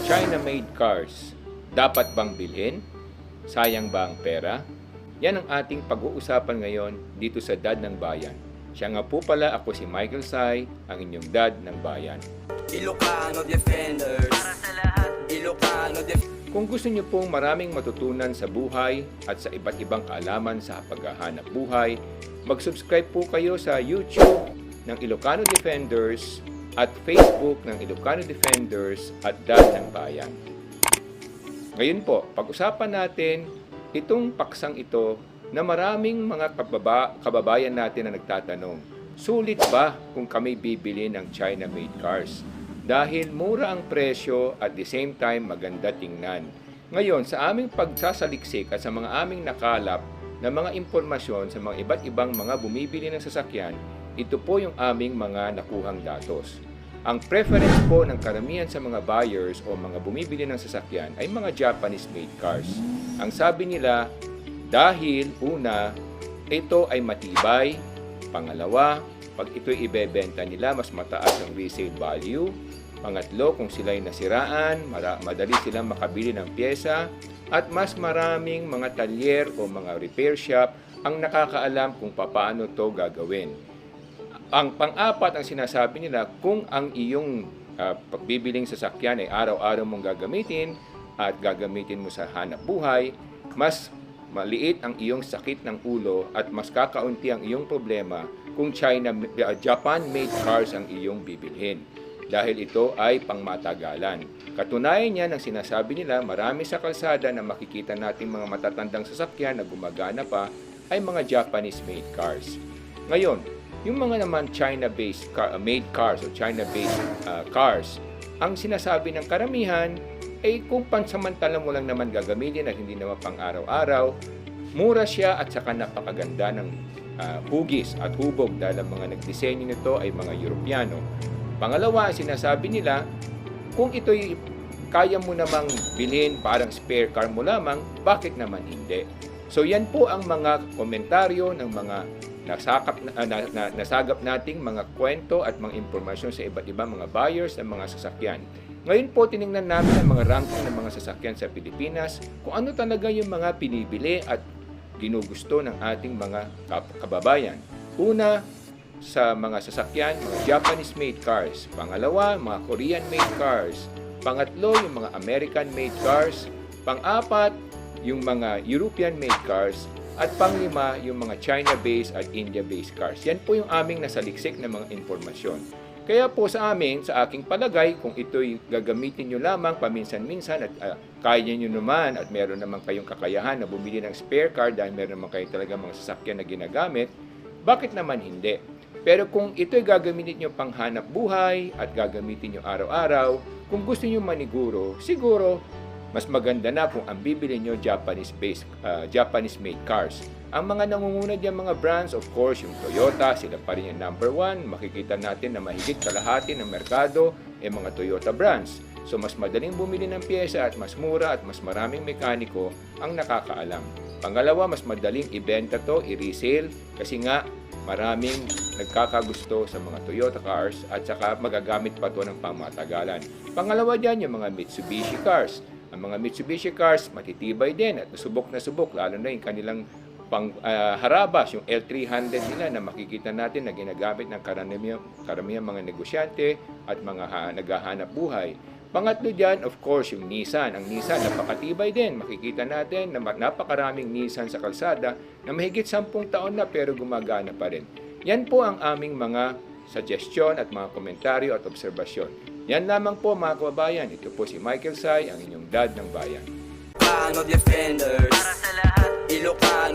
China-made cars, dapat bang bilhin? Sayang ba ang pera? Yan ang ating pag-uusapan ngayon dito sa Dad ng Bayan. Siya nga po pala, ako si Michael Sai, ang inyong Dad ng Bayan. Ilocano Defenders para sa lahat. Ilocano Kung gusto niyo pong maraming matutunan sa buhay at sa iba't ibang kaalaman sa paghahanap buhay, mag-subscribe po kayo sa YouTube ng Ilocano Defenders at Facebook ng Ilocano Defenders at Dad ng Bayan. Ngayon po, pag-usapan natin itong paksang ito na maraming mga kababayan natin na nagtatanong, sulit ba kung kami bibili ng China-made cars? Dahil mura ang presyo at the same time maganda tingnan. Ngayon, sa aming pagsasaliksik at sa mga aming nakalap na mga impormasyon sa mga iba't ibang mga bumibili ng sasakyan, ito po yung aming mga nakuhang datos. Ang preference po ng karamihan sa mga buyers o mga bumibili ng sasakyan ay mga Japanese-made cars. Ang sabi nila, dahil una, ito ay matibay. Pangalawa, pag ito'y ibebenta nila, mas mataas ang resale value. Pangatlo, kung sila'y nasiraan, madali silang makabili ng pyesa. At mas maraming mga talyer o mga repair shop ang nakakaalam kung paano to gagawin. Ang pang-apat ang sinasabi nila, kung ang iyong pagbibiling sasakyan ay araw-araw mong gagamitin at gagamitin mo sa hanap buhay, mas maliit ang iyong sakit ng ulo at mas kakaunti ang iyong problema kung Japan-made cars ang iyong bibilhin. Dahil ito ay pangmatagalan. Katunayan niyan ang sinasabi nila, marami sa kalsada na makikita nating mga matatandang sasakyan na gumagana pa ay mga Japanese-made cars. Ngayon, yung mga naman China-based made cars o China-based cars, ang sinasabi ng karamihan ay kung pansamantala mo lang naman gagamitin at hindi naman pang araw-araw, mura siya at saka napakaganda ng hugis at hubog dahil ang mga nagdisenyo nito ay mga Europyano. Pangalawa, sinasabi nila, kung ito'y kaya mo namang bilhin parang spare car mo lamang, bakit naman hindi? So yan po ang mga komentaryo ng mga nasagap nating mga kwento at mga impormasyon sa iba't ibang mga buyers ng mga sasakyan. Ngayon po, tiningnan namin ang mga ranking ng mga sasakyan sa Pilipinas, kung ano talaga yung mga pinibili at ginugusto ng ating mga kababayan. Una, sa mga sasakyan, mga Japanese-made cars. Pangalawa, mga Korean-made cars. Pangatlo, yung mga American-made cars. Pang-apat, yung mga European-made cars. At panglima, yung mga China-based at India-based cars. Yan po yung aming nasaliksik na mga impormasyon. Kaya po sa amin, sa aking palagay, kung ito'y gagamitin nyo lamang paminsan-minsan at kaya nyo naman at meron naman kayong kakayahan na bumili ng spare car dahil meron naman kayo talaga mga sasakyan na ginagamit, bakit naman hindi? Pero kung ito'y gagamitin nyo pang hanap buhay at gagamitin nyo araw-araw, kung gusto nyo maniguro, siguro mas maganda na kung ang bibili nyo Japanese-made cars. Ang mga nangunguna diyan mga brands, of course, yung Toyota, sila pa rin yung number one. Makikita natin na mahigit kalahati ng merkado ay mga Toyota brands. So mas madaling bumili ng pyesa at mas mura at mas maraming mekaniko ang nakakaalam. Pangalawa, mas madaling ibenta to, i-resale, kasi nga maraming nagkakagusto sa mga Toyota cars at saka magagamit pa to ng pangmatagalan. Pangalawa dyan, yung mga Mitsubishi cars. Ang mga Mitsubishi cars, matitibay din at subok na subok, lalo na yung kanilang harabas, yung L300 nila na makikita natin na ginagamit ng karamihan mga negosyante at mga naghahanap buhay. Pangatlo dyan, of course, yung Nissan. Ang Nissan, napakatibay din. Makikita natin na napakaraming Nissan sa kalsada na mahigit 10 taon na pero gumagana pa rin. Yan po ang aming mga suggestion at mga komentaryo at obserbasyon. Yan lamang po mga kababayan. Ito po si Michael Sai, ang inyong Dad ng Bayan. Ilocano Defenders para sa lahat. Ilocano